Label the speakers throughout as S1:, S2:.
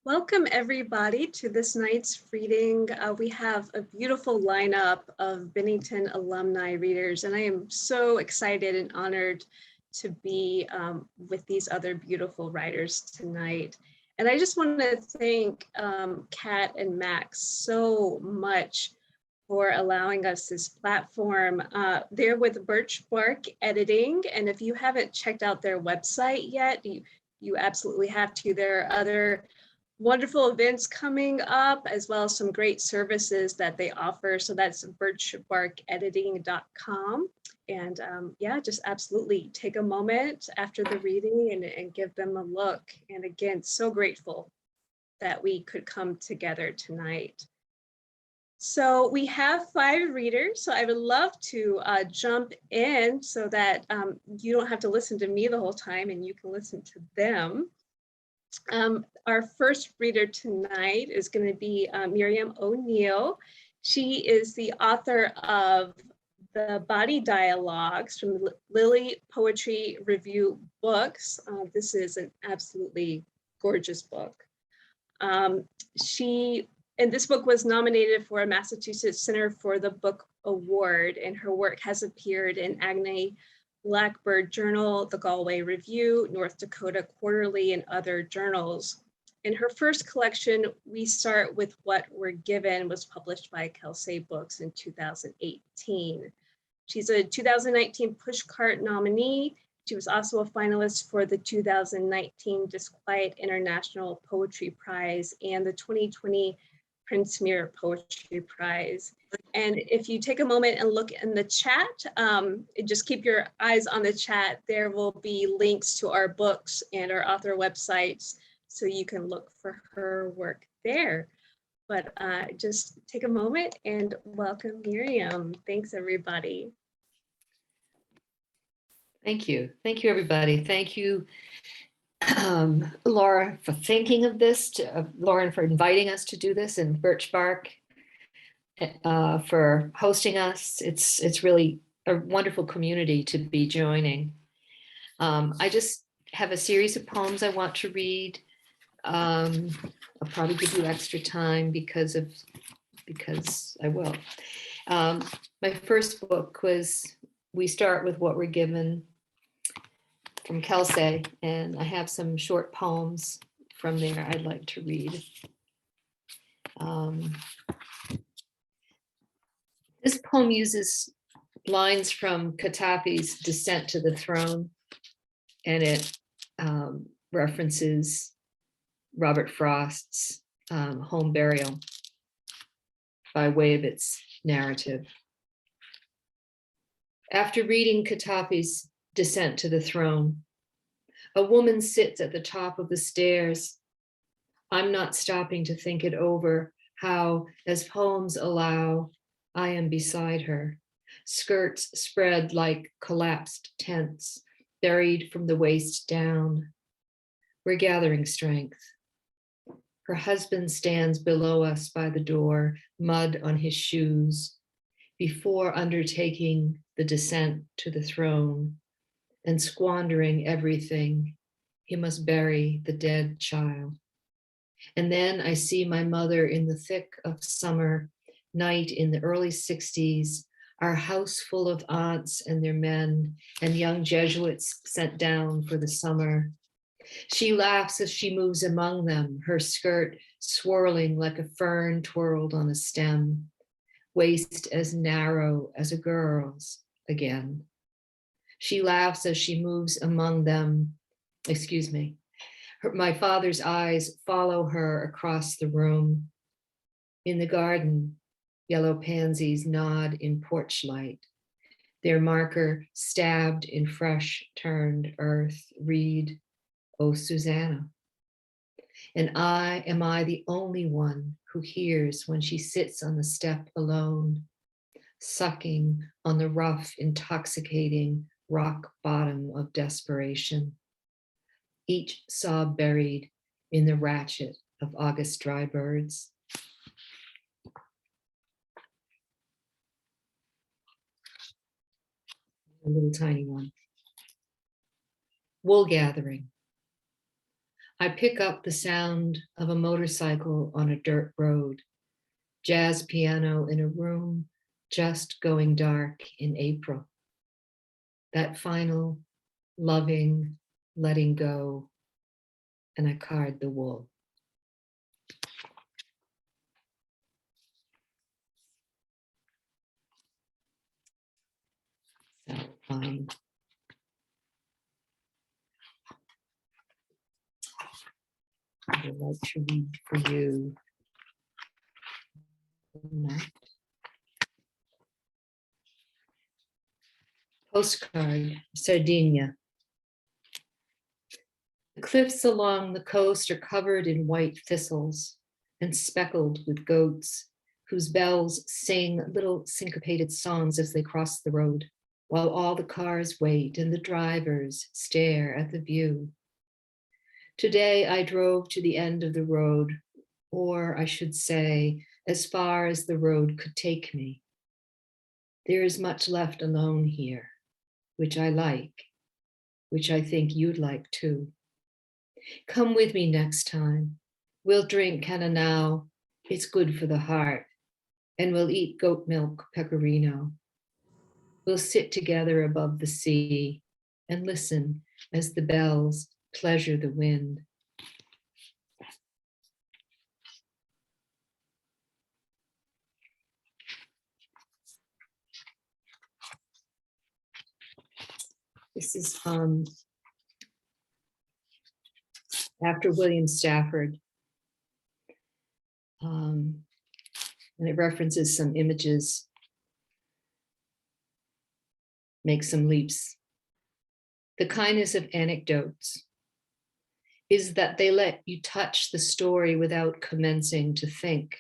S1: Welcome everybody to this night's reading. We have a beautiful lineup of Bennington alumni readers, and I am so excited and honored to be with these other beautiful writers tonight. And I just want to thank Kat and Max so much for allowing us this platform. They're with Birch Bark Editing, and if you haven't checked out their website yet, you absolutely have to. There are other wonderful events coming up, as well as some great services that they offer. So that's birchbarkediting.com. And yeah, just absolutely take a moment after the reading and give them a look. And again, so grateful that we could come together tonight. So we have 5 readers, so I would love to jump in so that you don't have to listen to me the whole time and you can listen to them. Our first reader tonight is going to be Miriam O'Neal. She is the author of the Body Dialogues from Lily Poetry Review Books. This is an absolutely gorgeous book. And this book was nominated for a Massachusetts Center for the Book Award, and her work has appeared in Agni Blackbird Journal, the Galway Review, North Dakota Quarterly, and other journals. In her first collection, We Start With What We're Given, was published by Kelsey Books in 2018. She's a 2019 Pushcart nominee. She was also a finalist for the 2019 Disquiet International Poetry Prize and the 2020 Princemer Poetry Prize. And if you take a moment and look in the chat, just keep your eyes on the chat. There will be links to our books and our author websites, so you can look for her work there. But just take a moment and welcome Miriam. Thanks, everybody.
S2: Thank you. Thank you, everybody. Thank you, Laura, for thinking of this, Lauren for inviting us to do this, and Birch Bark for hosting us. It's really a wonderful community to be joining. I just have a series of poems I want to read. I'll probably give you extra time because I will. My first book was We Start With What We're Given from Kelsey, and I have some short poems from there I'd like to read. This poem uses lines from Katafi's Descent to the Throne, and it references Robert Frost's Home Burial by way of its narrative. After reading Katafi's Descent to the Throne, a woman sits at the top of the stairs. I'm not stopping to think it over, how, as poems allow, I am beside her, skirts spread like collapsed tents, buried from the waist down. We're gathering strength. Her husband stands below us by the door, mud on his shoes, before undertaking the descent to the throne and squandering everything. He must bury the dead child. And then I see my mother in the thick of summer night in the early 60s, our house full of aunts and their men and young Jesuits sent down for the summer. She laughs as she moves among them, her skirt swirling like a fern twirled on a stem, waist as narrow as a girl's again. She laughs as she moves among them. Excuse me. My father's eyes follow her across the room. In the garden, yellow pansies nod in porch light. Their marker stabbed in fresh turned earth read, "Oh, Susanna." And am I the only one who hears when she sits on the step alone, sucking on the rough, intoxicating rock bottom of desperation, each sob buried in the ratchet of August dry birds? A little tiny one. Wool gathering. I pick up the sound of a motorcycle on a dirt road, jazz piano in a room just going dark in April. That final loving letting go, and I card the wool. So, I would like to read for you Minott. Postcard, Sardinia. The cliffs along the coast are covered in white thistles and speckled with goats whose bells sing little syncopated songs as they cross the road, while all the cars wait and the drivers stare at the view. Today I drove to the end of the road, or I should say, as far as the road could take me. There is much left alone here, which I like, which I think you'd like too. Come with me next time. We'll drink Cananao, it's good for the heart, and we'll eat goat milk pecorino. We'll sit together above the sea and listen as the bells pleasure the wind. This is after William Stafford. And it references some images, makes some leaps. The kindness of anecdotes is that they let you touch the story without commencing to think.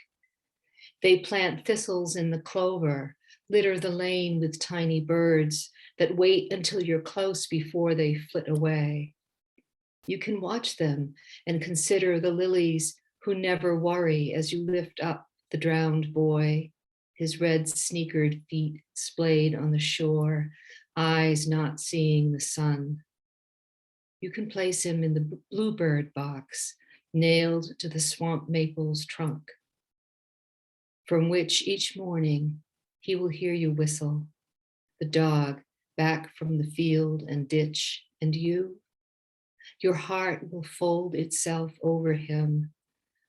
S2: They plant thistles in the clover, litter the lane with tiny birds that wait until you're close before they flit away. You can watch them and consider the lilies who never worry as you lift up the drowned boy, his red sneakered feet splayed on the shore, eyes not seeing the sun. You can place him in the bluebird box, nailed to the swamp maple's trunk, from which each morning he will hear you whistle, the dog back from the field and ditch, and you, your heart will fold itself over him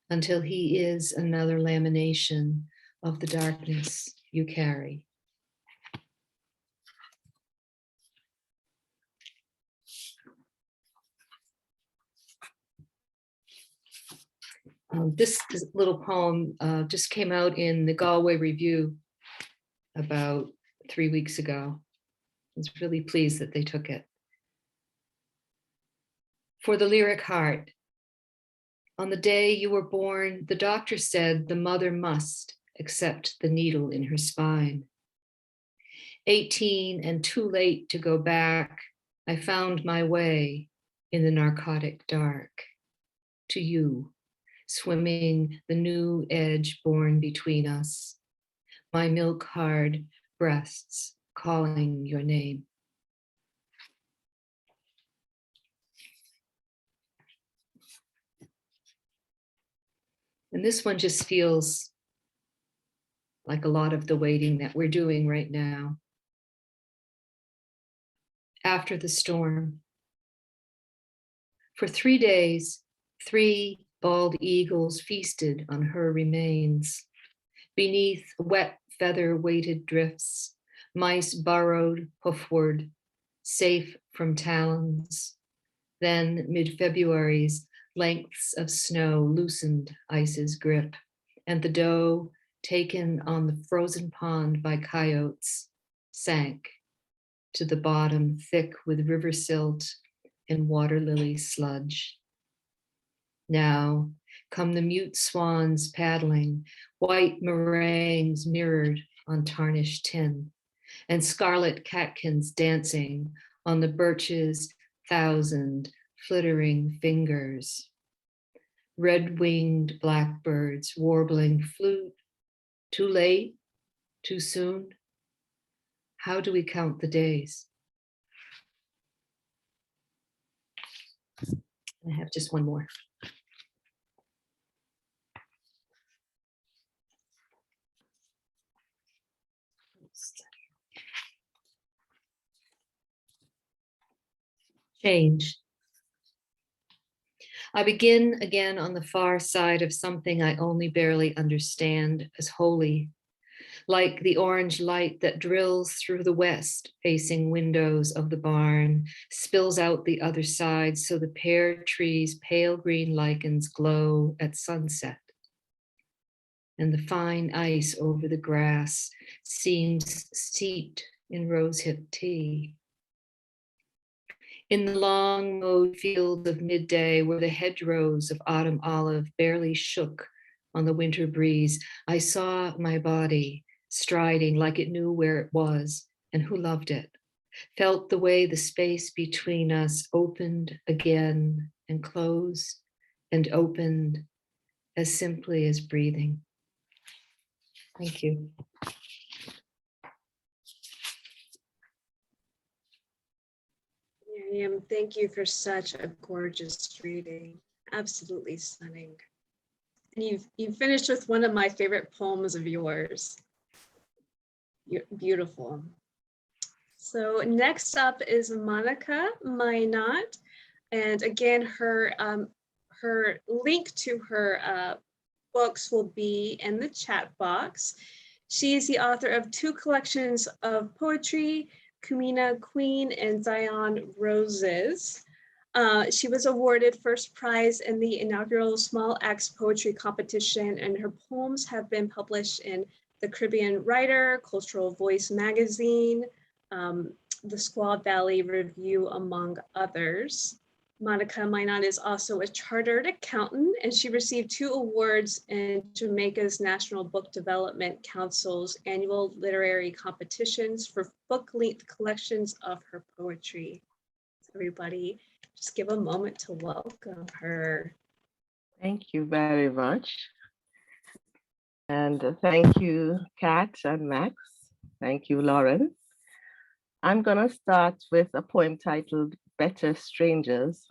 S2: until he is another lamination of the darkness you carry. This little poem just came out in the Galway Review about 3 weeks ago. I was really pleased that they took it. For the lyric heart, on the day you were born, the doctor said the mother must accept the needle in her spine. 18 and too late to go back, I found my way in the narcotic dark to you, swimming the new edge born between us, my milk hard breasts calling your name. And this one just feels like a lot of the waiting that we're doing right now. After the storm. For 3 days, 3 bald eagles feasted on her remains. Beneath wet feather-weighted drifts, mice burrowed hoofward, safe from talons. Then mid-February's lengths of snow loosened ice's grip, and the doe, taken on the frozen pond by coyotes, sank to the bottom thick with river silt and water lily sludge. Now come the mute swans paddling, white meringues mirrored on tarnished tin, and scarlet catkins dancing on the birch's 1,000 flittering fingers. Red-winged blackbirds warbling flute. Too late? Too soon? How do we count the days? I have just one more. Change. I begin again on the far side of something I only barely understand as holy, like the orange light that drills through the west facing windows of the barn, spills out the other side so the pear trees' pale green lichens glow at sunset. And the fine ice over the grass seems steeped in rosehip tea. In the long mowed field of midday, where the hedgerows of autumn olive barely shook on the winter breeze, I saw my body striding like it knew where it was and who loved it, felt the way the space between us opened again and closed and opened as simply as breathing. Thank you.
S1: Miriam, thank you for such a gorgeous reading. Absolutely stunning. And you've finished with one of my favorite poems of yours. You're beautiful. So next up is Monica Minott. And again, her link to her books will be in the chat box. She is the author of 2 collections of poetry, Kumina Queen and Zion Roses. She was awarded first prize in the inaugural Small Axe Poetry Competition, and her poems have been published in the Caribbean Writer, Cultural Voice magazine, the Squaw Valley Review, among others. Monica Minott is also a chartered accountant, and she received 2 awards in Jamaica's National Book Development Council's annual literary competitions for book-length collections of her poetry. So everybody, just give a moment to welcome her.
S3: Thank you very much. And thank you, Kat and Max. Thank you, Lauren. I'm gonna start with a poem titled Better Strangers,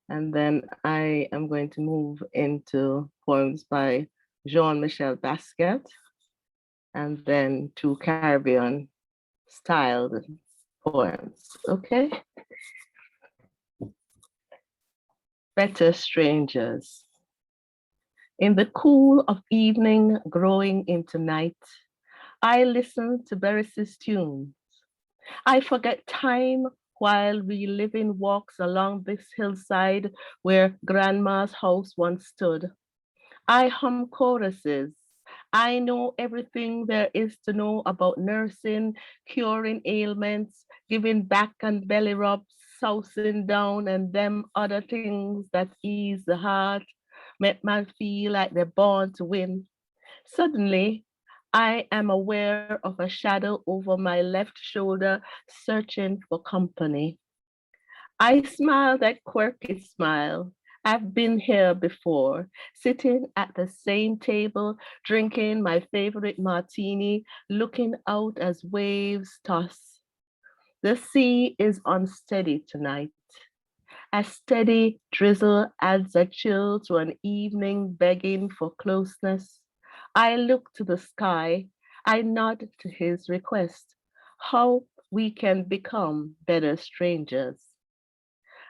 S3: and then I am going to move into poems by Jean-Michel Basquiat, and then 2 Caribbean styled poems, okay? Better Strangers. In the cool of evening growing into night, I listen to Beres's tunes. I forget time while reliving walks along this hillside where Grandma's house once stood. I hum choruses. I know everything there is to know about nursing, curing ailments, giving back and belly rubs, sousing down, and them other things that ease the heart, make man feel like they're born to win. Suddenly, I am aware of a shadow over my left shoulder, searching for company. I smile that quirky smile. I've been here before, sitting at the same table, drinking my favorite martini, looking out as waves toss. The sea is unsteady tonight. A steady drizzle adds a chill to an evening begging for closeness. I look to the sky. I nod to his request. How we can become better strangers.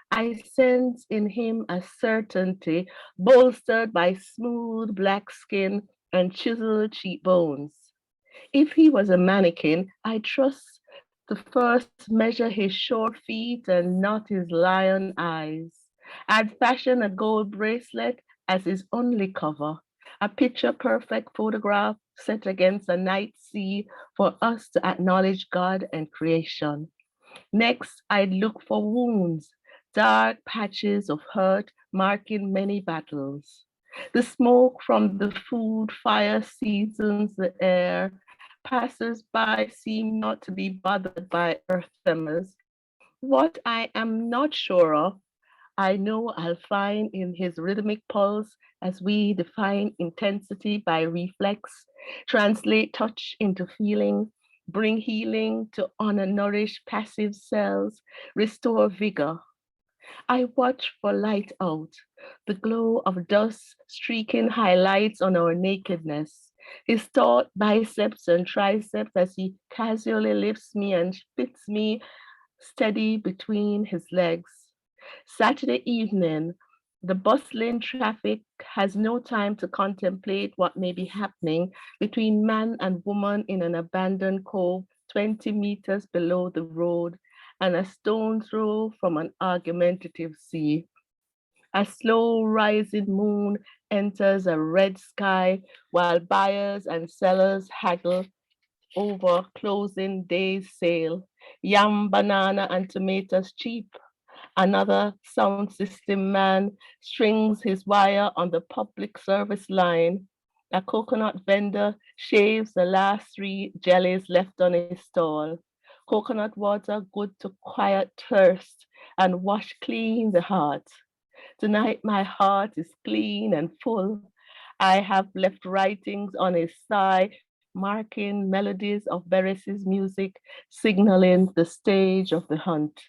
S3: I sense in him a certainty bolstered by smooth black skin and chiseled cheekbones. If he was a mannequin, I trust to first measure his short feet and not his lion eyes. I'd fashion a gold bracelet as his only cover, a picture-perfect photograph set against a night sea for us to acknowledge God and creation. Next, I'd look for wounds, dark patches of hurt marking many battles. The smoke from the food fire seasons the air. Passers-by seem not to be bothered by earth tremors. What I am not sure of, I know I'll find in his rhythmic pulse as we define intensity by reflex, translate touch into feeling, bring healing to unnourished passive cells, restore vigor. I watch for light out, the glow of dust streaking highlights on our nakedness. His taut biceps and triceps as he casually lifts me and fits me steady between his legs. Saturday evening, the bustling traffic has no time to contemplate what may be happening between man and woman in an abandoned cove 20 meters below the road and a stone throw from an argumentative sea. A slow rising moon enters a red sky while buyers and sellers haggle over closing day's sale. Yam, banana, and tomatoes cheap. Another sound system man strings his wire on the public service line. A coconut vendor shaves the last 3 jellies left on his stall. Coconut water good to quiet thirst and wash clean the heart. Tonight my heart is clean and full. I have left writings on his thigh, marking melodies of Beres's music, signaling the stage of the hunt.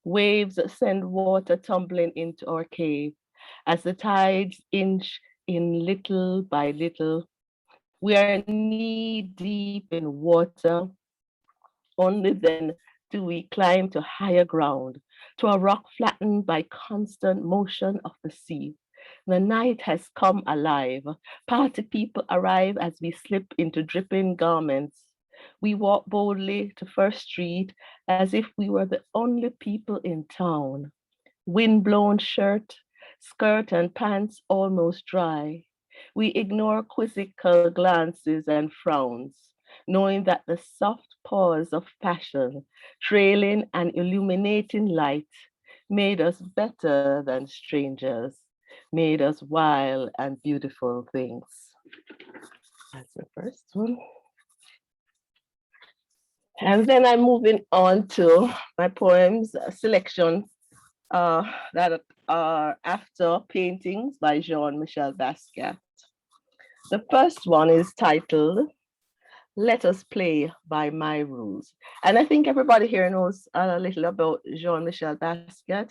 S3: Waves send water tumbling into our cave. As the tides inch in little by little, we are knee deep in water. Only then do we climb to higher ground, to a rock flattened by constant motion of the sea. The night has come alive. Party people arrive as we slip into dripping garments. We walk boldly to First Street as if we were the only people in town. Wind-blown skirt and pants almost dry. We ignore quizzical glances and frowns, knowing that the soft pause of passion, trailing and illuminating light, made us better than strangers, made us wild and beautiful things. That's the first one. And then I'm moving on to my poems selection that are after paintings by Jean-Michel Basquiat. The first one is titled Let Us Play by My Rules. And I think everybody here knows a little about Jean-Michel Basquiat.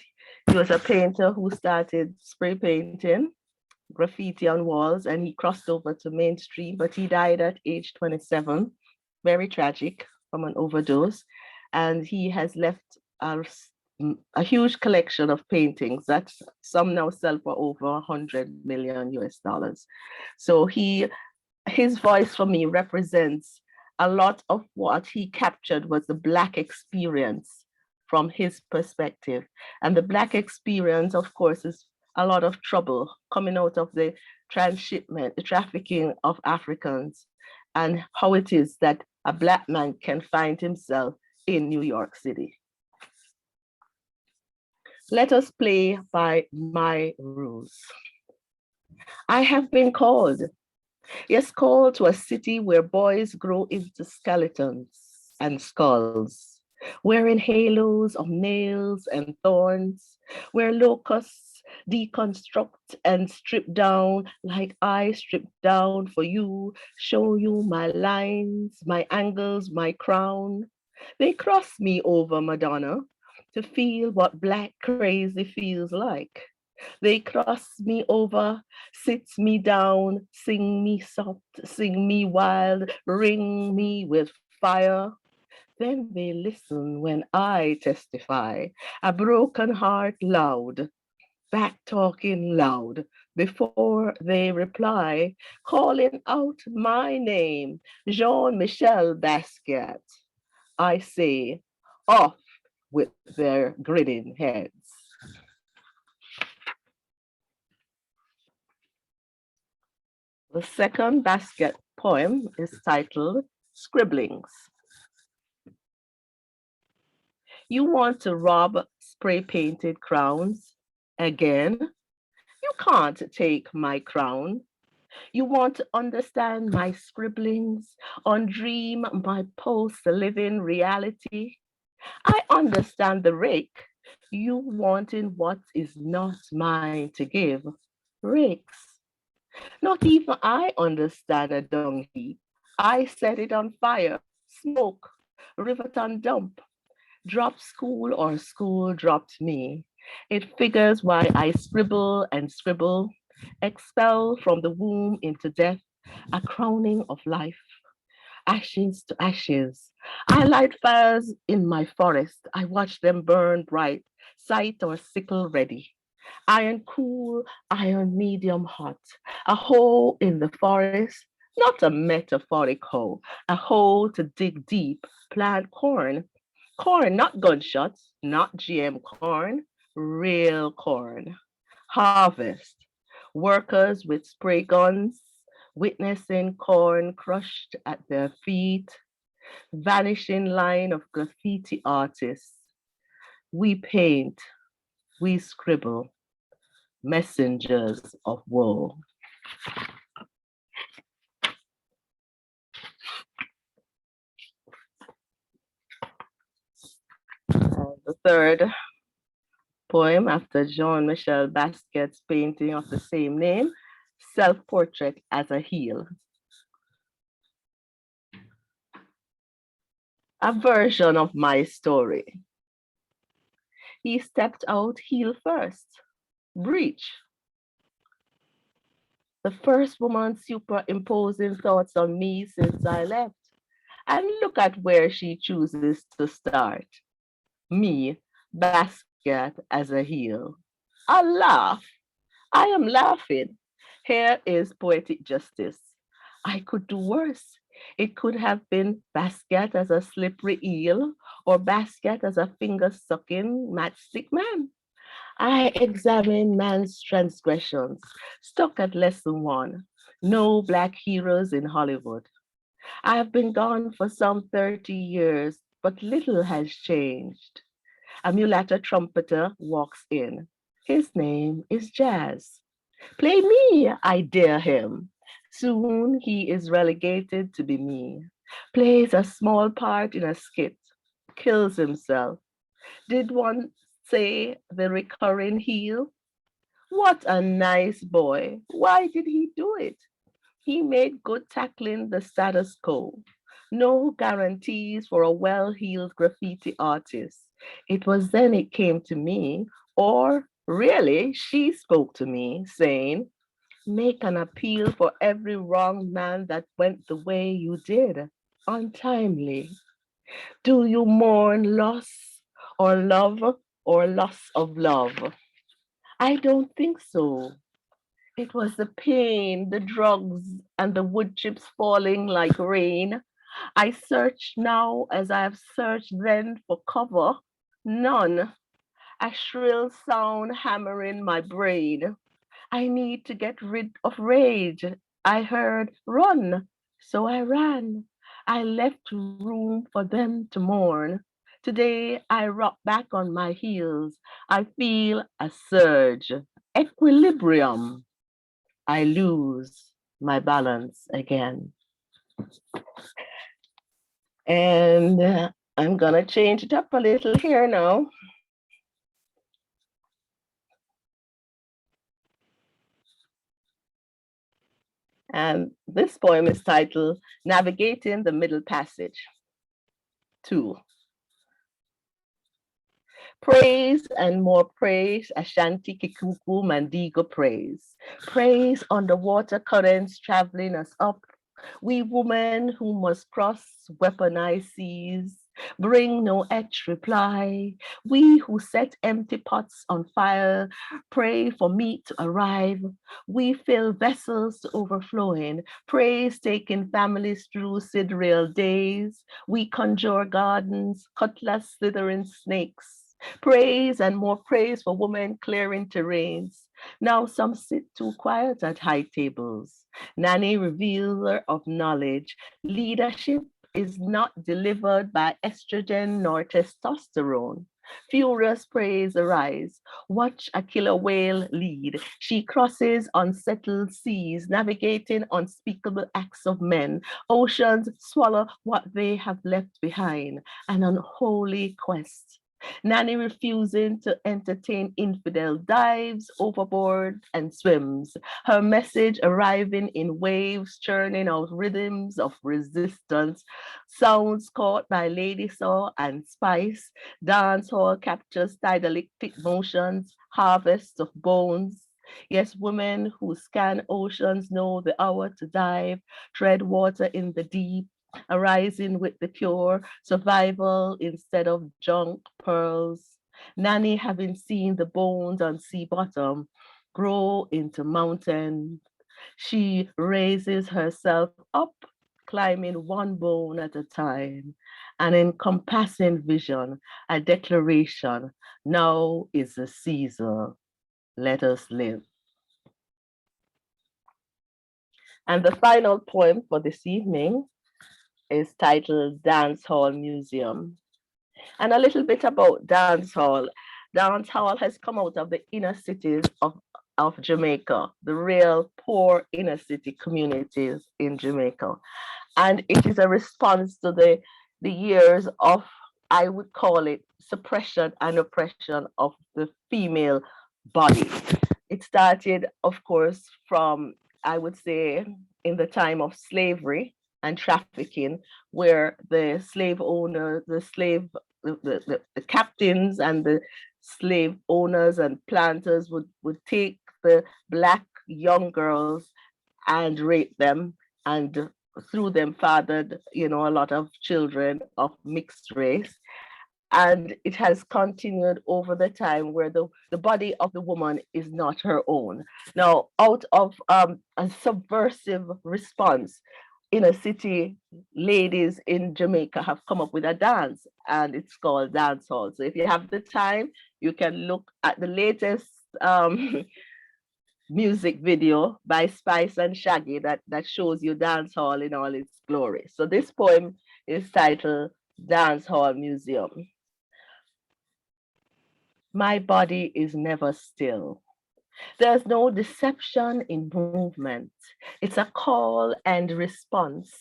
S3: He was a painter who started spray painting, graffiti on walls, and he crossed over to mainstream, but he died at age 27, very tragic, from an overdose. And he has left a huge collection of paintings that some now sell for over 100 million US dollars. So his voice for me represents a lot of what he captured was the Black experience from his perspective. And the Black experience, of course, is a lot of trouble coming out of the transshipment, the trafficking of Africans, and how it is that a Black man can find himself in New York City. Let us play by my rules. I have been called, yes, called to a city where boys grow into skeletons and skulls, wearing halos of nails and thorns, where locusts deconstruct and strip down like I strip down for you, show you my lines, my angles, my crown. They cross me over, Madonna, to feel what Black crazy feels like. They cross me over, sits me down, sing me soft, sing me wild, ring me with fire. Then they listen when I testify, a broken heart loud, back talking loud, before they reply, calling out my name, Jean-Michel Basquiat. I say, off with their grinning heads. The second Basquiat poem is titled Scribblings. You want to rob spray-painted crowns again? You can't take my crown. You want to understand my scribblings, undream my post-living reality? I understand the rake, you wanting what is not mine to give. Rakes. Not even I understand a dung heap. I set it on fire, smoke, rivet and dump, drop school or school dropped me. It figures why I scribble and scribble, expel from the womb into death, a crowning of life, ashes to ashes. I light fires in my forest. I watch them burn bright, sight or sickle ready. Iron cool, iron medium hot. A hole in the forest, not a metaphoric hole, a hole to dig deep, plant corn. Corn, not gunshots, not GM corn, real corn. Harvest, workers with spray guns, witnessing corn crushed at their feet, vanishing line of graffiti artists. We paint, we scribble, messengers of woe. The third poem after Jean-Michel Basquiat's painting of the same name, Self-Portrait as a Heel. A version of my story. He stepped out heel first, breech. The first woman superimposing thoughts on me since I left. And look at where she chooses to start. Me, Basquiat as a heel. A laugh. I am laughing. Here is poetic justice. I could do worse. It could have been Basquiat as a slippery eel or Basquiat as a finger-sucking matchstick man. I examine man's transgressions, stuck at lesson 1. No Black heroes in Hollywood. I have been gone for some 30 years, but little has changed. A mulatto trumpeter walks in. His name is Jazz. Play me, I dare him. Soon he is relegated to be me. Plays a small part in a skit, kills himself. Did one say the recurring heel? What a nice boy. Why did he do it? He made good tackling the status quo. No guarantees for a well-heeled graffiti artist. It was then it came to me, or really, she spoke to me, saying, make an appeal for every wrong man that went the way you did, untimely. Do you mourn loss or love or loss of love? I don't think so. It was the pain, the drugs, and the wood chips falling like rain. I search now as I have searched then for cover. None. A shrill sound hammering my brain. I need to get rid of rage. I heard run, so I ran. I left room for them to mourn. Today I rock back on my heels. I feel a surge, equilibrium. I lose my balance again. And I'm gonna change it up a little here now. And this poem is titled Navigating the Middle Passage 2. Praise and more praise, Ashanti Kikuku Mandigo praise. Praise underwater currents traveling us up. We women who must cross weaponized seas, bring no etched reply. We who set empty pots on fire, pray for meat to arrive. We fill vessels to overflowing, praise taking families through sidereal days. We conjure gardens, cutlass slithering snakes. Praise and more praise for women clearing terrains. Now some sit too quiet at high tables. Nanny, revealer of knowledge. Leadership is not delivered by estrogen nor testosterone. Furious praise arise. Watch a killer whale lead. She crosses unsettled seas, navigating unspeakable acts of men. Oceans swallow what they have left behind, an unholy quest. Nanny refusing to entertain infidel dives overboard and swims. Her message arriving in waves, churning out rhythms of resistance. Sounds caught by Lady Saw and Spice. Dance hall captures tidalistic motions, harvests of bones. Yes, women who scan oceans know the hour to dive, tread water in the deep, arising with the pure, survival instead of junk pearls. Nanny, having seen the bones on sea bottom grow into mountains, she raises herself up, climbing one bone at a time, an encompassing vision, a declaration. Now is the season. Let us live. And the final poem for this evening is titled Dance Hall Museum. And a little bit about dance hall. Dance hall has come out of the inner cities of Jamaica, the real poor inner city communities in Jamaica. And it is a response to the years of, I would call it, suppression and oppression of the female body. It started, of course, from, I would say, in the time of slavery and trafficking, where the slave owner, the captains and the slave owners and planters would take the Black young girls and rape them, and through them fathered, a lot of children of mixed race. And it has continued over the time where the body of the woman is not her own. Now, out of a subversive response, inner city ladies in Jamaica have come up with a dance, and it's called dance hall. So if you have the time, you can look at the latest music video by Spice and Shaggy that shows you dance hall in all its glory. So this poem is titled Dance Hall Museum. My body is never still. There's no deception in movement. It's a call and response,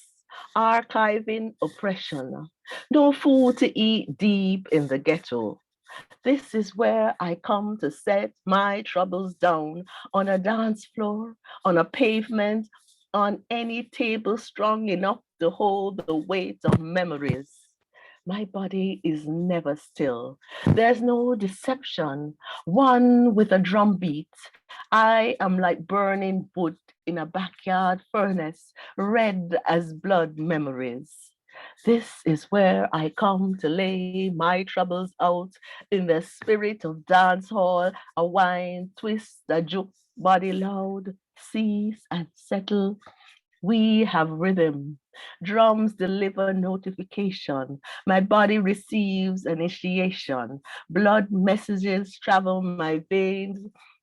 S3: archiving oppression. No food to eat deep in the ghetto. This is where I come to set my troubles down on a dance floor, on a pavement, on any table strong enough to hold the weight of memories. My body is never still. There's no deception. One with a drum beat. I am like burning wood in a backyard furnace, red as blood memories. This is where I come to lay my troubles out in the spirit of dance hall, a wine twist, a juke, body loud, cease and settle. We have rhythm. Drums deliver notification. My body receives initiation. Blood messages travel my veins.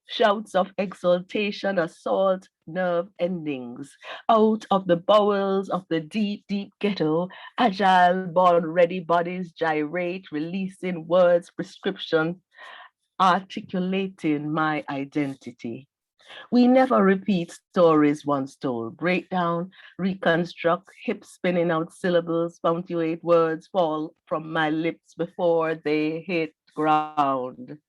S3: Shouts of exultation assault nerve endings. Out of the bowels of the deep, deep ghetto, agile, born-ready bodies gyrate, releasing words, prescriptions, articulating my identity. We never repeat stories once told. Break down, reconstruct, hip spinning out syllables, punctuate words fall from my lips before they hit ground.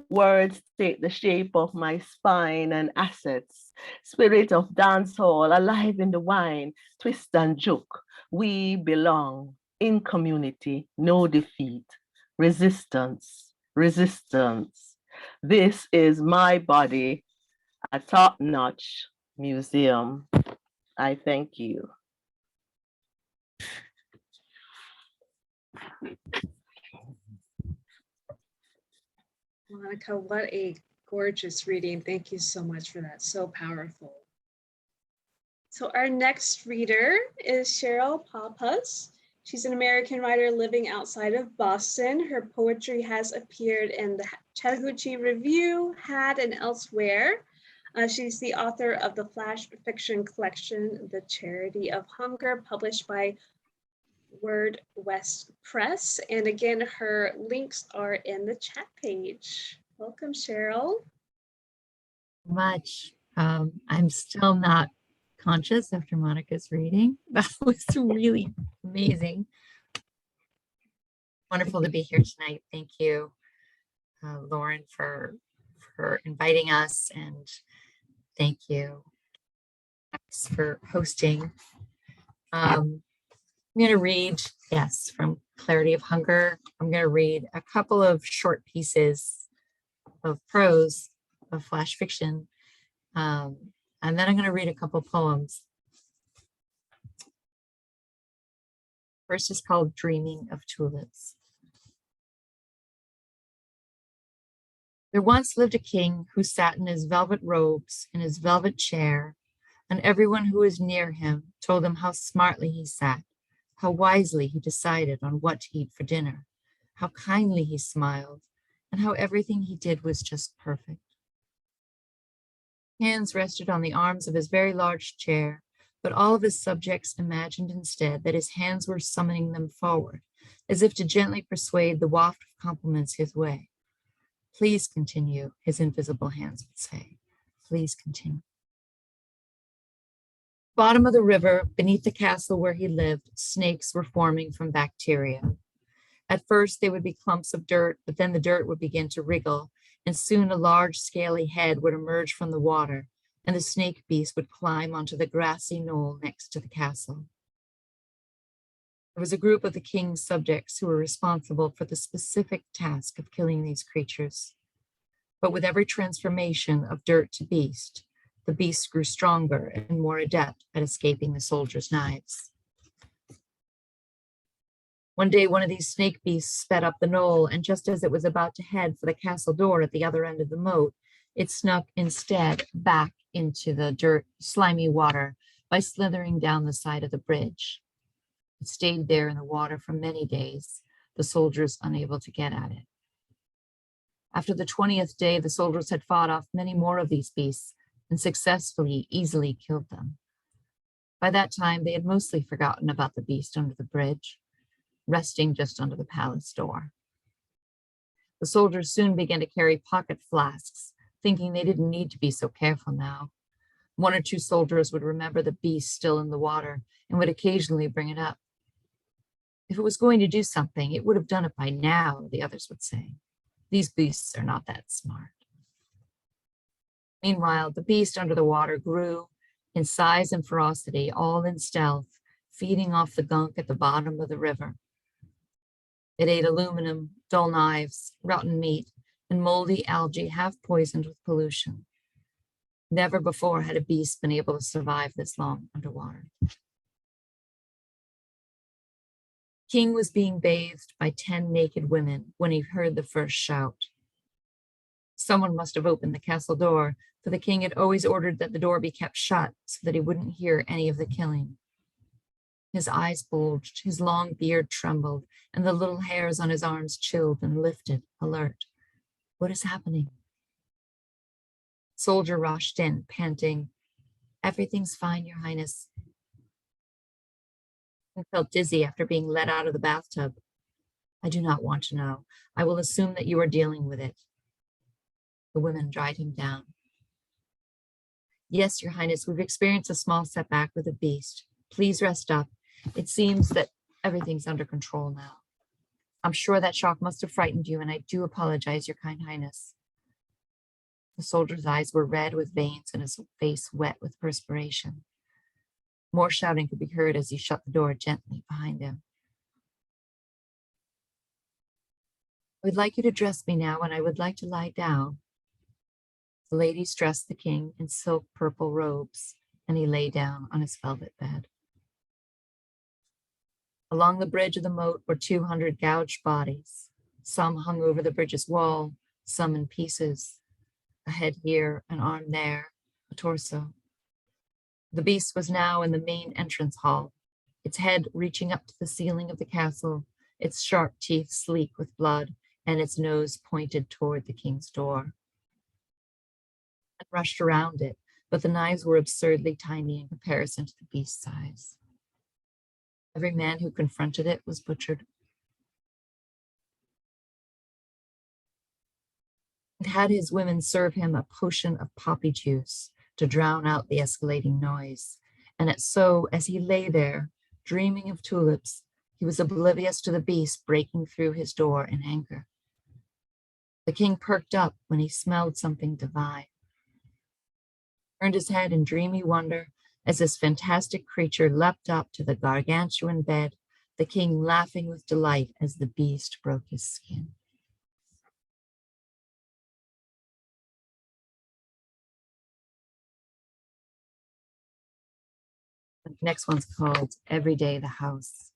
S3: Words take the shape of my spine and assets. Spirit of dance hall, alive in the wine, twist and juke. We belong in community, no defeat. Resistance, resistance. This is my body, a top-notch museum. I thank you.
S1: Monica, what a gorgeous reading. Thank you so much for that. So powerful. So our next reader is Cheryl Pappas. She's an American writer living outside of Boston. Her poetry has appeared in the Chattahoochee Review, Had, and elsewhere. She's the author of the flash fiction collection, The Charity of Hunger, published by Word West Press. And again, her links are in the chat page. Welcome, Cheryl.
S4: Much. I'm still not conscious after Monica's reading. That was really amazing. Wonderful to be here tonight. Thank you, Lauren, for inviting us, and thank you for hosting. I'm going to read, yes, from Clarity of Hunger. I'm going to read a couple of short pieces of prose, of flash fiction, and then I'm going to read a couple poems. First is called Dreaming of Tulips. There once lived a king who sat in his velvet robes, in his velvet chair, and everyone who was near him told him how smartly he sat, how wisely he decided on what to eat for dinner, how kindly he smiled, and how everything he did was just perfect. Hands rested on the arms of his very large chair, but all of his subjects imagined instead that his hands were summoning them forward, as if to gently persuade the waft of compliments his way. Please continue, his invisible hands would say. Please continue. Bottom of the river, beneath the castle where he lived, snakes were forming from bacteria. At first, they would be clumps of dirt, but then the dirt would begin to wriggle, and soon a large scaly head would emerge from the water, and the snake beast would climb onto the grassy knoll next to the castle. There was a group of the king's subjects who were responsible for the specific task of killing these creatures. But with every transformation of dirt to beast, the beast grew stronger and more adept at escaping the soldiers' knives. One day, one of these snake beasts sped up the knoll, and just as it was about to head for the castle door at the other end of the moat, it snuck instead back into the dirt, slimy water by slithering down the side of the bridge. It stayed there in the water for many days, the soldiers unable to get at it. After the 20th day, the soldiers had fought off many more of these beasts and successfully, easily killed them. By that time, they had mostly forgotten about the beast under the bridge, resting just under the palace door. The soldiers soon began to carry pocket flasks, thinking they didn't need to be so careful now. One or two soldiers would remember the beast still in the water and would occasionally bring it up. If it was going to do something, it would have done it by now, the others would say. These beasts are not that smart. Meanwhile, the beast under the water grew in size and ferocity, all in stealth, feeding off the gunk at the bottom of the river. It ate aluminum, dull knives, rotten meat, and moldy algae half poisoned with pollution. Never before had a beast been able to survive this long underwater. King was being bathed by 10 naked women when he heard the first shout. Someone must have opened the castle door, for the king had always ordered that the door be kept shut so that he wouldn't hear any of the killing. His eyes bulged, his long beard trembled, and the little hairs on his arms chilled and lifted, alert. What is happening? Soldier rushed in, panting, "Everything's fine, Your Highness." He felt dizzy after being let out of the bathtub. "I do not want to know. I will assume that you are dealing with it." The women dried him down. "Yes, Your Highness, we've experienced a small setback with the beast. Please rest up. It seems that everything's under control now. I'm sure that shock must have frightened you, and I do apologize, Your kind Highness." The soldier's eyes were red with veins and his face wet with perspiration. More shouting could be heard as he shut the door gently behind him. "I would like you to dress me now, and I would like to lie down." The ladies dressed the king in silk purple robes, and he lay down on his velvet bed. Along the bridge of the moat were 200 gouged bodies. Some hung over the bridge's wall, some in pieces. A head here, an arm there, a torso. The beast was now in the main entrance hall, its head reaching up to the ceiling of the castle, its sharp teeth sleek with blood, and its nose pointed toward the king's door. I rushed around it, but the knives were absurdly tiny in comparison to the beast's size. Every man who confronted it was butchered. It had his women serve him a potion of poppy juice to drown out the escalating noise, and so as he lay there, dreaming of tulips, He was oblivious to the beast breaking through his door in anger. The king perked up when he smelled something divine. Turned his head in dreamy wonder as this fantastic creature leapt up to the gargantuan bed, the king laughing with delight as the beast broke his skin. The next one's called Every Day the House.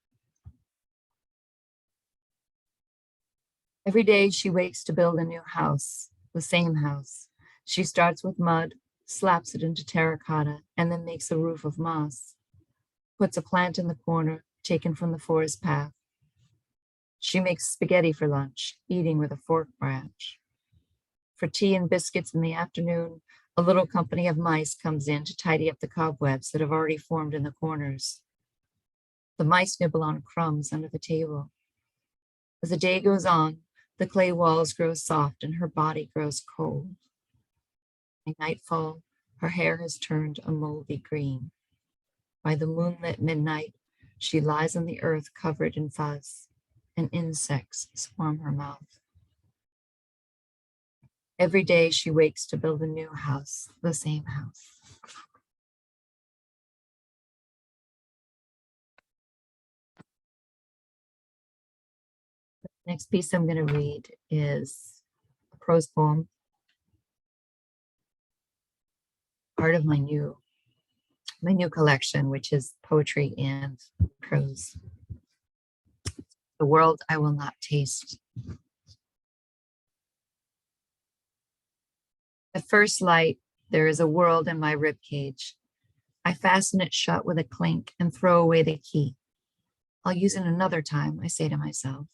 S4: Every day she wakes to build a new house, the same house. She starts with mud, slaps it into terracotta, and then makes a roof of moss. Puts a plant in the corner, taken from the forest path. She makes spaghetti for lunch, eating with a fork branch. For tea and biscuits in the afternoon, a little company of mice comes in to tidy up the cobwebs that have already formed in the corners. The mice nibble on crumbs under the table. As the day goes on, the clay walls grow soft and her body grows cold. By nightfall, her hair has turned a moldy green. By the moonlit midnight, she lies on the earth covered in fuzz, and insects swarm her mouth. Every day she wakes to build a new house, the same house. Next piece I'm going to read is a prose poem, part of my new collection, which is poetry and prose. The world I will not taste. At first light, there is a world in my rib cage. I fasten it shut with a clink and throw away the key. I'll use it another time, I say to myself.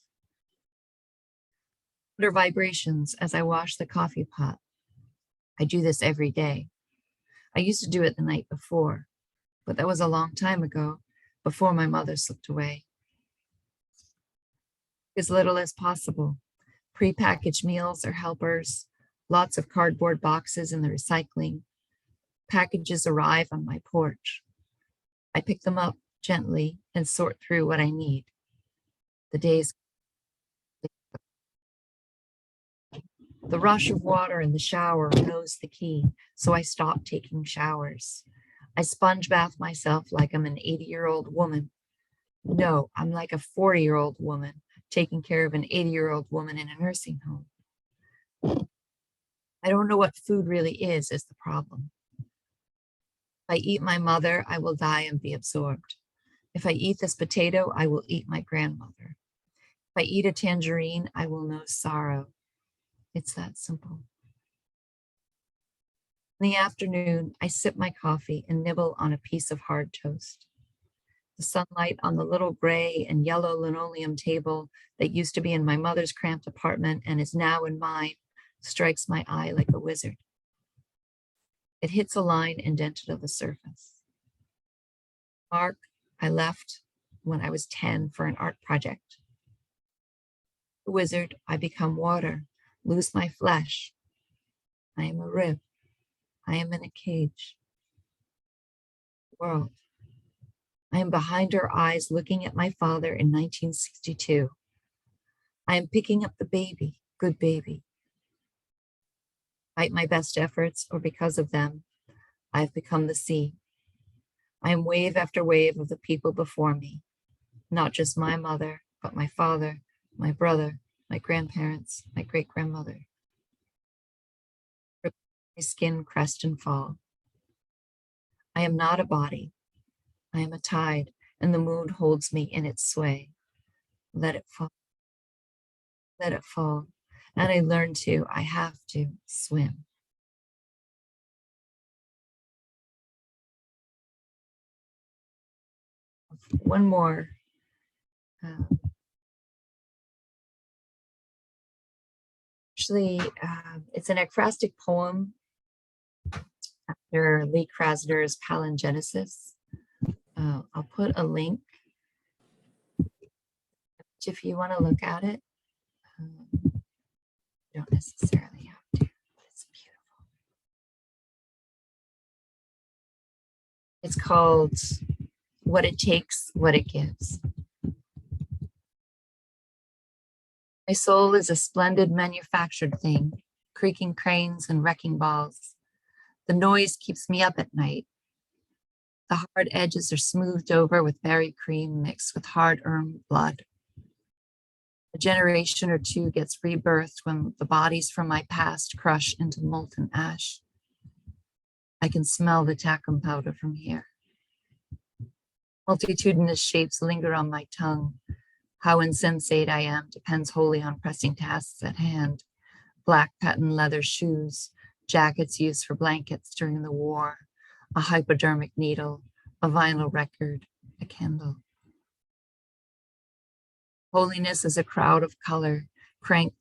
S4: Under vibrations as I wash the coffee pot. I do this every day. I used to do it the night before, but that was a long time ago, before my mother slipped away. As little as possible. Prepackaged meals or helpers, lots of cardboard boxes in the recycling. Packages arrive on my porch. I pick them up gently and sort through what I need. The days. The rush of water in the shower knows the key, so I stop taking showers. I sponge bath myself like I'm an 80-year-old woman. No, I'm like a 40-year-old woman taking care of an 80-year-old woman in a nursing home. I don't know what food really is the problem. If I eat my mother, I will die and be absorbed. If I eat this potato, I will eat my grandmother. If I eat a tangerine, I will know sorrow. It's that simple. In the afternoon, I sip my coffee and nibble on a piece of hard toast. The sunlight on the little gray and yellow linoleum table that used to be in my mother's cramped apartment and is now in mine strikes my eye like a wizard. It hits a line indented on the surface. Mark, I left when I was 10 for an art project. The wizard, I become water, lose my flesh. I am a rib. I am in a cage. World. I am behind her eyes looking at my father in 1962. I am picking up the baby, good baby. Despite my best efforts or because of them, I have become the sea. I am wave after wave of the people before me, not just my mother, but my father, my brother, my grandparents, my great-grandmother. My skin crest and fall. I am not a body. I am a tide, and the moon holds me in its sway. Let it fall. Let it fall. And I learn to, I have to swim. One more. It's an ekphrastic poem after Lee Krasner's Palingenesis. I'll put a link if you want to look at it. You don't necessarily have to. It's beautiful. It's called What It Takes, What It Gives. My soul is a splendid manufactured thing, creaking cranes and wrecking balls. The noise keeps me up at night. The hard edges are smoothed over with berry cream mixed with hard-earned blood. A generation or two gets rebirthed when the bodies from my past crush into molten ash. I can smell the talcum powder from here. Multitudinous shapes linger on my tongue. How insensate I am depends wholly on pressing tasks at hand. Black patent leather shoes, jackets used for blankets during the war, a hypodermic needle, a vinyl record, a candle. Holiness is a crowd of color,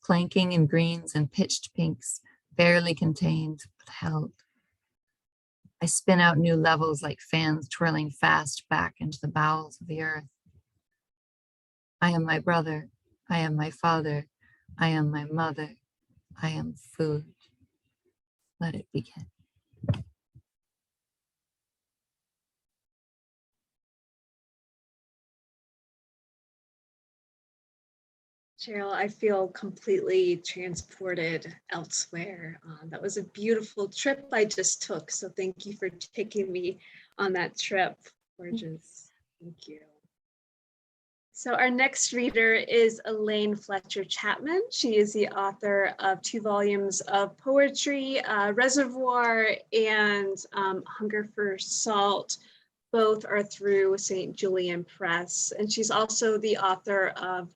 S4: clanking in greens and pitched pinks, barely contained but held. I spin out new levels like fans twirling fast back into the bowels of the earth. I am my brother, I am my father, I am my mother, I am food. Let it begin.
S1: Cheryl, I feel completely transported elsewhere. That was a beautiful trip I just took. So thank you for taking me on that trip. Gorgeous. Thank you. So our next reader is Elaine Fletcher Chapman. She is the author of 2 volumes of poetry, Reservoir and Hunger for Salt. Both are through St. Julian Press. And she's also the author of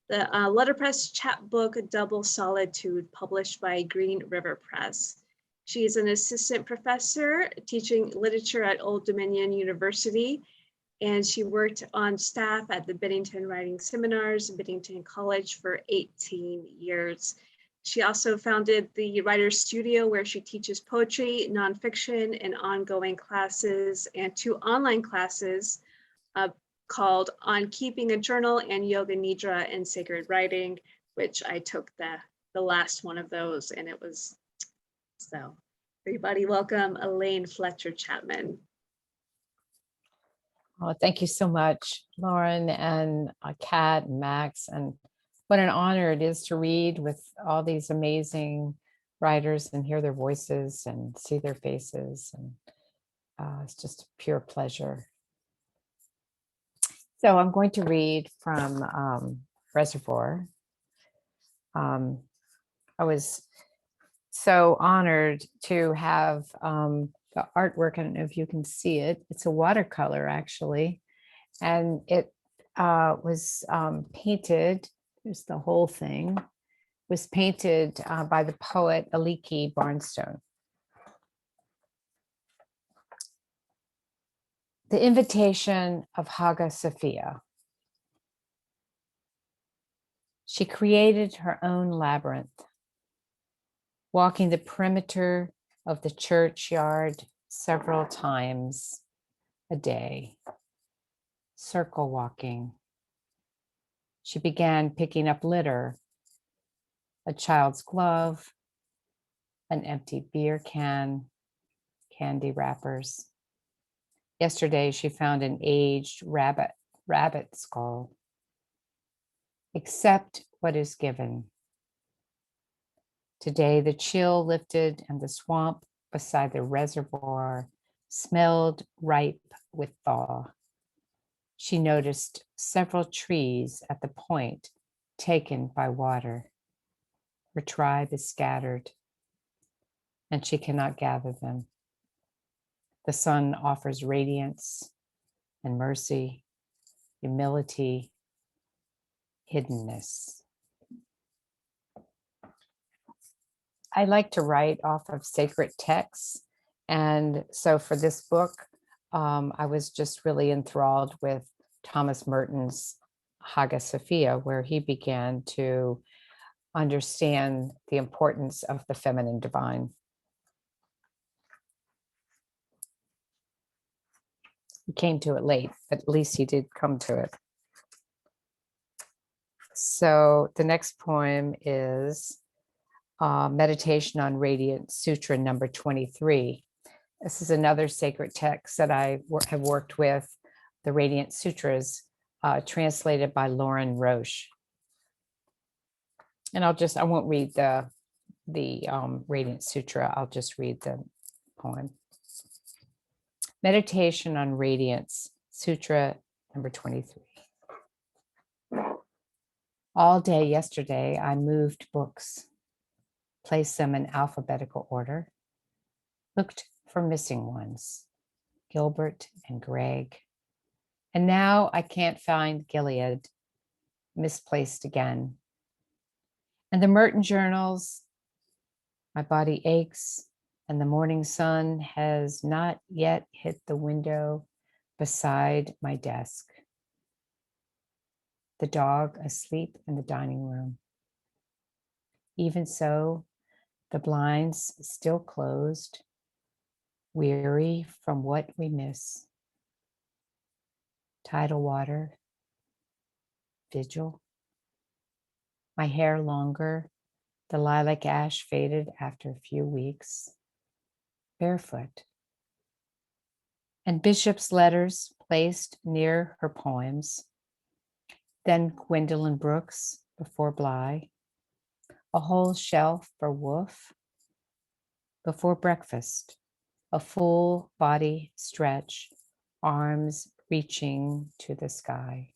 S1: the letterpress chapbook Double Solitude, published by Green River Press. She is an assistant professor teaching literature at Old Dominion University, and she worked on staff at the Bennington Writing Seminars, Bennington College for 18 years. She also founded the Writer's Studio, where she teaches poetry, nonfiction, and ongoing classes, and 2 online classes called On Keeping a Journal and Yoga Nidra and Sacred Writing, which I took the last one of those, and it was, so everybody welcome Elaine Fletcher Chapman.
S5: Oh, thank you so much, Lauren and Kat and Max. And what an honor it is to read with all these amazing writers and hear their voices and see their faces. And it's just a pure pleasure. So I'm going to read from Reservoir. I was so honored to have the artwork. I don't know if you can see it. It's a watercolor, actually. And it was painted, here's the whole thing, was painted by the poet Aliki Barnstone. The Invitation of Hagia Sophia. She created her own labyrinth, walking the perimeter of the churchyard several times a day, circle walking. She began picking up litter, a child's glove, an empty beer can, candy wrappers. Yesterday, she found an aged rabbit skull. Accept what is given. Today, the chill lifted and the swamp beside the reservoir smelled ripe with thaw. She noticed several trees at the point taken by water. Her tribe is scattered, and she cannot gather them. The sun offers radiance and mercy, humility, hiddenness. I like to write off of sacred texts. And so for this book, I was just really enthralled with Thomas Merton's Hagia Sophia, where he began to understand the importance of the feminine divine. He came to it late, but at least he did come to it. So the next poem is Meditation on Radiant Sutra number 23. This is another sacred text that I have worked with, the Radiant Sutras, translated by Lauren Roche. And I won't read the Radiant Sutra. I'll just read the poem. Meditation on Radiance, Sutra number 23. All day yesterday, I moved books, placed them in alphabetical order, looked for missing ones, Gilbert and Greg. And now I can't find Gilead, misplaced again. And the Merton journals, my body aches, and the morning sun has not yet hit the window beside my desk. The dog asleep in the dining room. Even so, the blinds still closed, weary from what we miss. Tidal water, vigil. My hair longer, the lilac ash faded after a few weeks. Barefoot. And Bishop's letters placed near her poems. Then Gwendolyn Brooks before Bly. A whole shelf for Wolfe. Before breakfast, a full body stretch, arms reaching to the sky.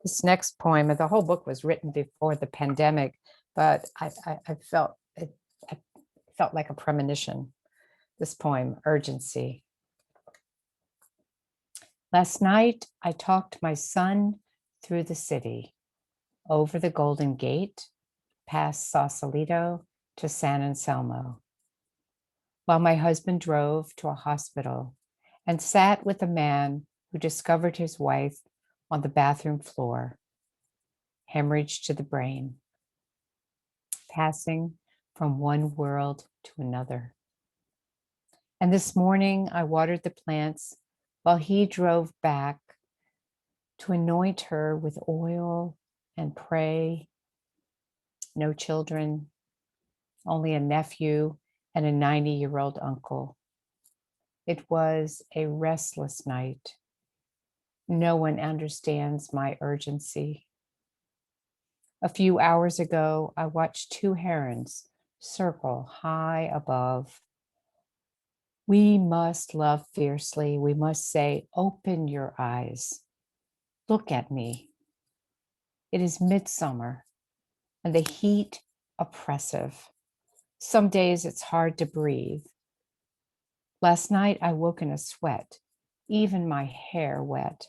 S5: This next poem, the whole book was written before the pandemic, but I felt it felt like a premonition. This poem, Urgency. Last night, I talked my son through the city, over the Golden Gate, past Sausalito to San Anselmo, while my husband drove to a hospital and sat with a man who discovered his wife on the bathroom floor, hemorrhage to the brain, passing from one world to another. And this morning I watered the plants while he drove back to anoint her with oil and pray. No children, only a nephew and a 90-year-old uncle. It was a restless night. No one understands my urgency. A few hours ago, I watched two herons circle high above. We must love fiercely. We must say, open your eyes. Look at me. It is midsummer and the heat oppressive. Some days it's hard to breathe. Last night I woke in a sweat, even my hair wet.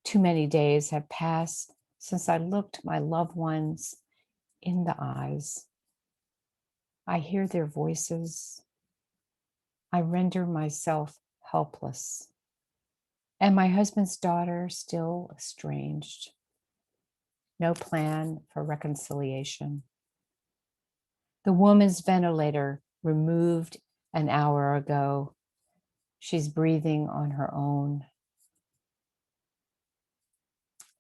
S5: Too many days have passed since I looked my loved ones in the eyes. I hear their voices. I render myself helpless. And my husband's daughter still estranged. No plan for reconciliation. The woman's ventilator removed an hour ago. She's breathing on her own.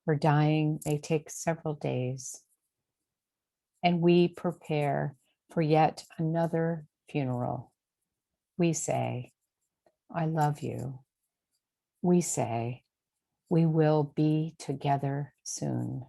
S5: Her dying may take several days. And we prepare for yet another funeral. We say, I love you. We say, we will be together soon.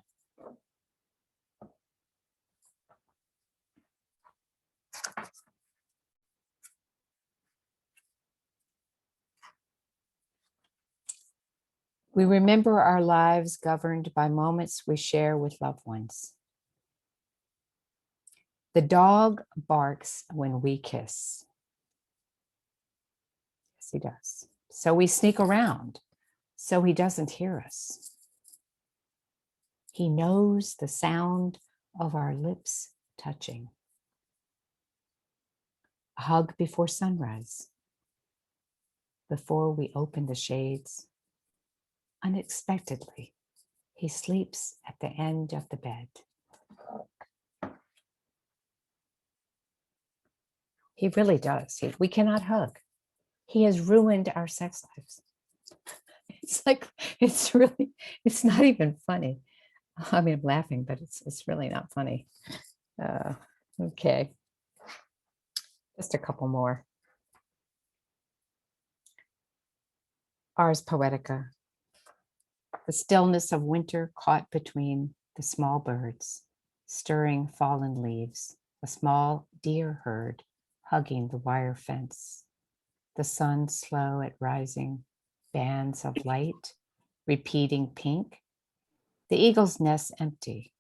S5: We remember our lives governed by moments we share with loved ones. The dog barks when we kiss. Yes, he does. So we sneak around so he doesn't hear us. He knows the sound of our lips touching. A hug before sunrise, before we open the shades. Unexpectedly, he sleeps at the end of the bed. He really does. We cannot hug. He has ruined our sex lives. It's like, it's not even funny. I mean, I'm laughing, but it's really not funny. Okay. Just a couple more. Ars Poetica. the stillness of winter caught between the small birds, stirring fallen leaves, a small deer herd hugging the wire fence, the sun slow at rising, bands of light, repeating pink, the eagle's nest empty.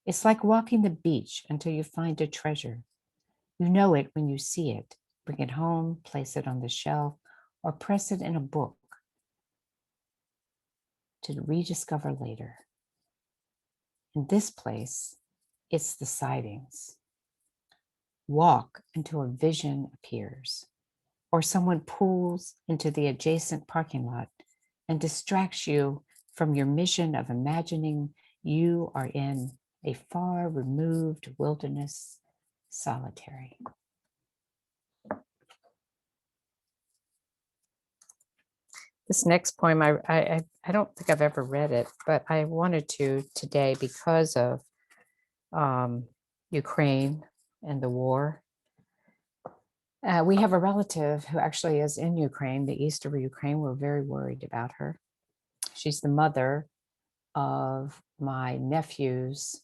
S5: It's like walking the beach until you find a treasure. You know it when you see it. Bring it home, place it on the shelf, or press it in a book to rediscover later. In this place, it's the sidings. Walk until a vision appears, or someone pulls into the adjacent parking lot and distracts you from your mission of imagining you are in a far removed wilderness, solitary. This next poem, I don't think I've ever read it, but I wanted to today because of Ukraine and the war. We have a relative who actually is in Ukraine, the east of Ukraine. We're very worried about her. She's the mother of my nephew's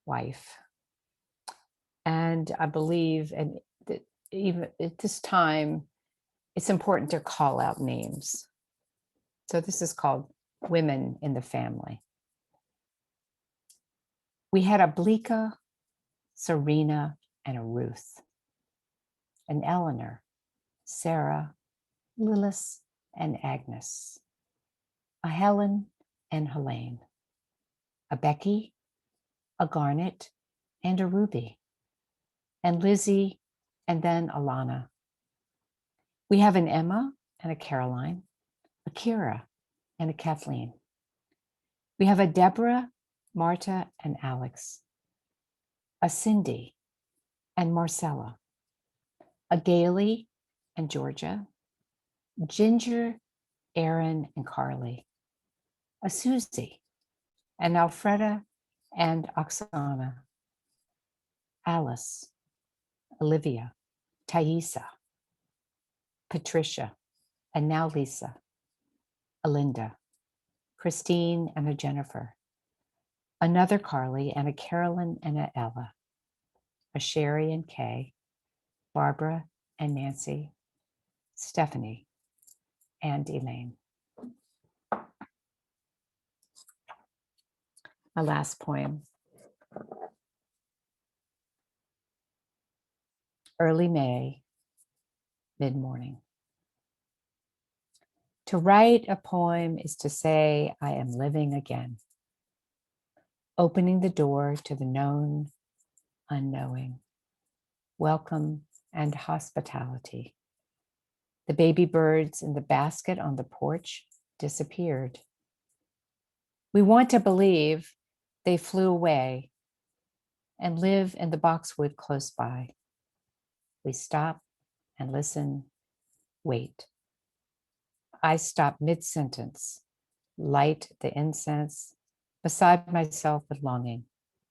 S5: wife. And I believe, and even at this time, it's important to call out names. So this is called Women in the Family. We had a Blika, Serena, and a Ruth, an Eleanor, Sarah, Lilith, and Agnes, a Helen and Helene, a Becky, a Garnet, and a Ruby, and Lizzie, and then Alana. We have an Emma and a Caroline, a Kira, and a Kathleen. We have a Deborah, Marta, and Alex, a Cindy and Marcella, a Gailey and Georgia, Ginger, Aaron, and Carly, a Susie, and Alfreda and Oksana, Alice, Olivia, Thaisa, Patricia, and now Lisa, Alinda, Christine, and a Jennifer, another Carly, and a Carolyn, and a Ella, a Sherry and Kay, Barbara and Nancy, Stephanie, and Elaine. My last poem. Early May, mid-morning. To write a poem is to say, I am living again, opening the door to the known, unknowing, welcome and hospitality. The baby birds in the basket on the porch disappeared. We want to believe they flew away and live in the boxwood close by. We stop and listen, wait. I stop mid-sentence, light the incense, beside myself with longing,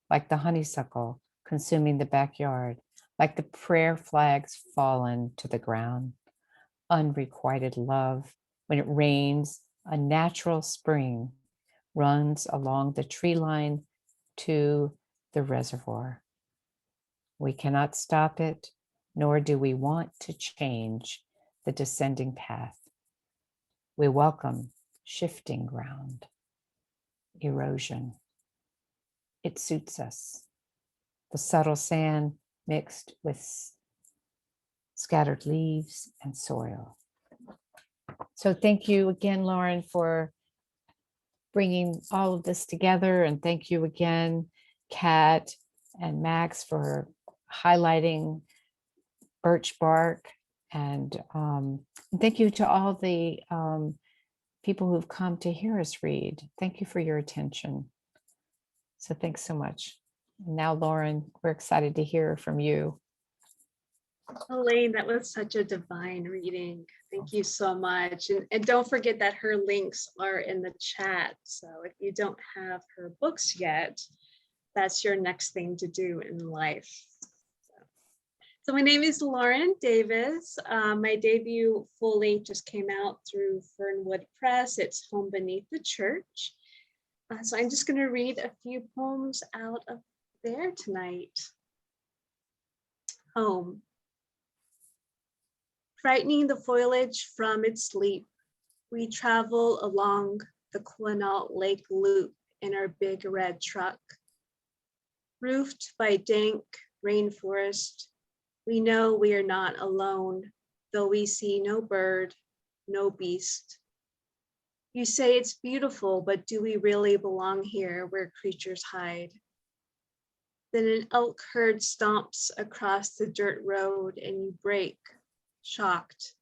S5: like the honeysuckle consuming the backyard, like the prayer flags fallen to the ground. Unrequited love, when it rains, a natural spring runs along the tree line to the reservoir. We cannot stop it, nor do we want to change the descending path. We welcome shifting ground, erosion. It suits us. The subtle sand mixed with scattered leaves and soil. So thank you again, Lauren, for bringing all of this together. And thank you again, Kat and Max, for highlighting birch bark. And thank you to all the people who've come to hear us read. Thank you for your attention. So thanks so much. And now, Lauren, we're excited to hear from you.
S1: Elaine, that was such a divine reading. Thank you so much. And don't forget that her links are in the chat. So if you don't have her books yet, that's your next thing to do in life. So my name is Lauren Davis. My debut full length just came out through Fernwood Press. It's Home Beneath the Church. So I'm just going to read a few poems out of there tonight. Home. Frightening the foliage from its sleep, we travel along the Quinault Lake Loop in our big red truck. Roofed by dank rainforest, we know we are not alone, though we see no bird, no beast. You say it's beautiful, but do we really belong here where creatures hide? Then an elk herd stomps across the dirt road and you break, shocked.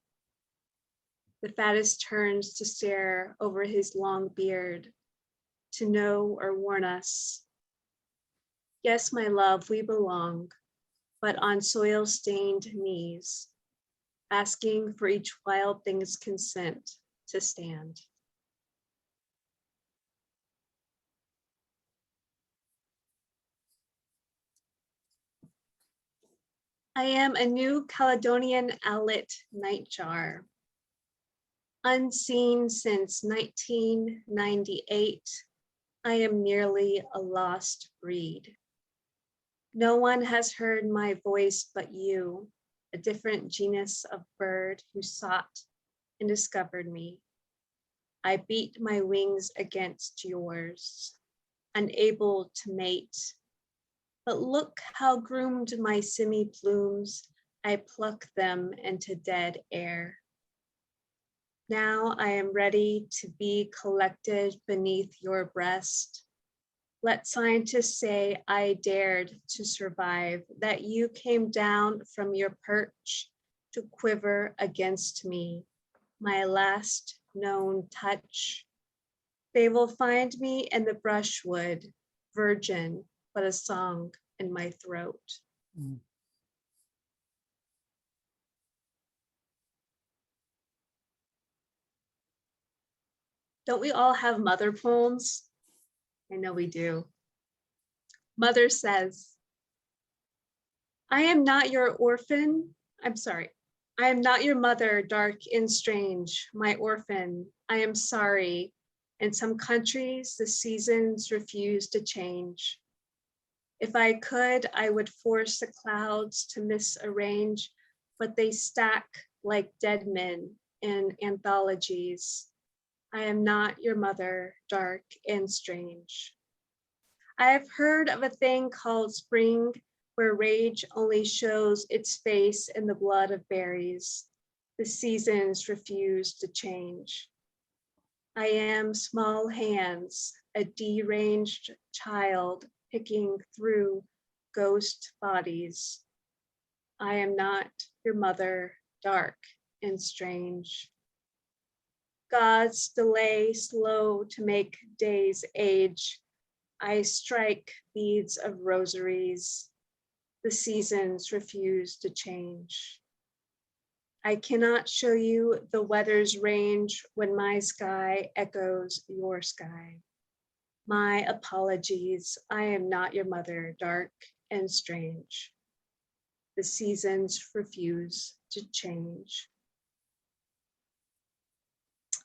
S1: The fattest turns to stare over his long beard, to know or warn us. Yes, my love, we belong, but on soil-stained knees, asking for each wild thing's consent to stand. I am a New Caledonian owlet nightjar. Unseen since 1998, I am nearly a lost breed. No one has heard my voice but you, a different genus of bird who sought and discovered me. I beat my wings against yours, unable to mate. But look how groomed my semi-plumes, I pluck them into dead air. Now I am ready to be collected beneath your breast. Let scientists say I dared to survive, that you came down from your perch to quiver against me, my last known touch. They will find me in the brushwood, virgin, but a song in my throat.
S5: Mm.
S1: Don't we all have mother poems? I know we do. Mother says, I am not your orphan. I am not your mother, dark and strange, my orphan. I am sorry. In some countries, the seasons refuse to change. If I could, I would force the clouds to misarrange, but they stack like dead men in anthologies. I am not your mother, dark and strange. I have heard of a thing called spring, where rage only shows its face in the blood of berries. The seasons refuse to change. I am small hands, a deranged child picking through ghost bodies. I am not your mother, dark and strange. Gods delay slow to make days age. I strike beads of rosaries. The seasons refuse to change. I cannot show you the weather's range when my sky echoes your sky. My apologies, I am not your mother, dark and strange. The seasons refuse to change.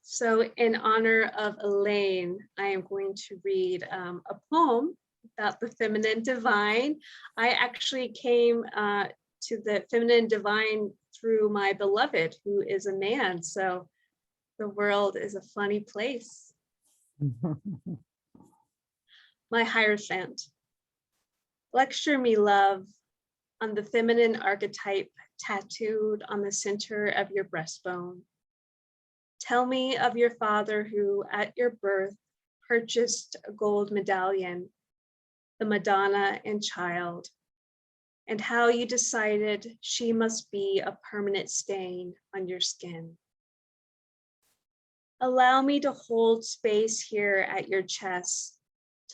S1: So in honor of Elaine, I am going to read a poem about the feminine divine. I actually came to the feminine divine through my beloved, who is a man. So the world is a funny place. My Hierophant. Lecture me, love, on the feminine archetype tattooed on the center of your breastbone. Tell me of your father who, at your birth, purchased a gold medallion, the Madonna and Child, and how you decided she must be a permanent stain on your skin. Allow me to hold space here at your chest,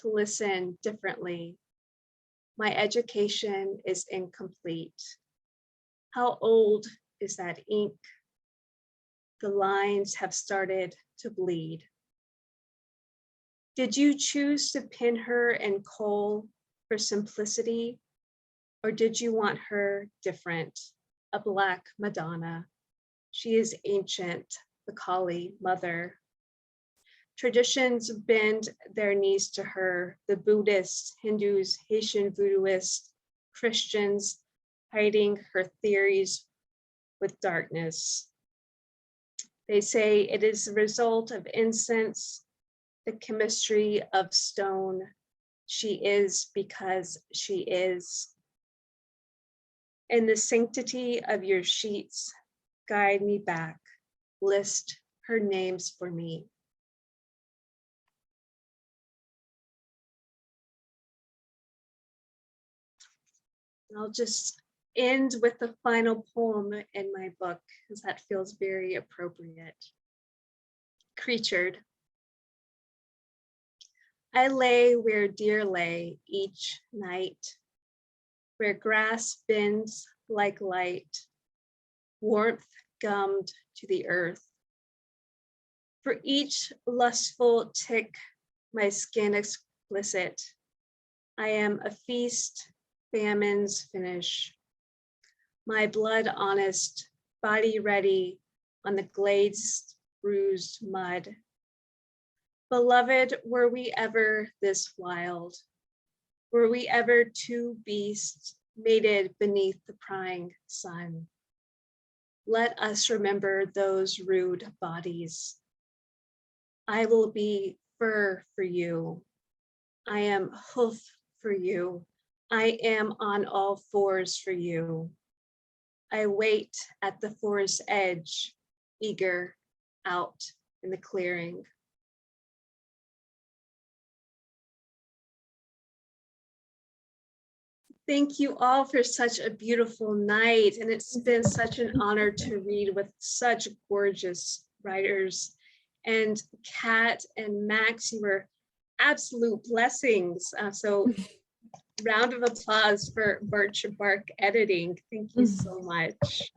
S1: to listen differently. My education is incomplete. How old is that ink? The lines have started to bleed. Did you choose to pin her in coal for simplicity, or did you want her different, a Black Madonna? She is ancient, the Kali mother. Traditions bend their knees to her, the Buddhists, Hindus, Haitian voodooists, Christians, hiding her theories with darkness. They say it is the result of incense, the chemistry of stone. She is because she is. In the sanctity of your sheets, guide me back, list her names for me. I'll just end with the final poem in my book, because that feels very appropriate. Creatured. I lay where deer lay each night, where grass bends like light, warmth gummed to the earth. For each lustful tick, my skin explicit, I am a feast, famine's finish. My blood honest, body ready on the glades bruised mud. Beloved, were we ever this wild? Were we ever two beasts mated beneath the prying sun? Let us remember those rude bodies. I will be fur for you. I am hoof for you. I am on all fours for you. I wait at the forest edge, eager out in the clearing. Thank you all for such a beautiful night. And it's been such an honor to read with such gorgeous writers. And Kat and Max, you were absolute blessings. So round of applause for Birch Bark Editing. Thank you so much.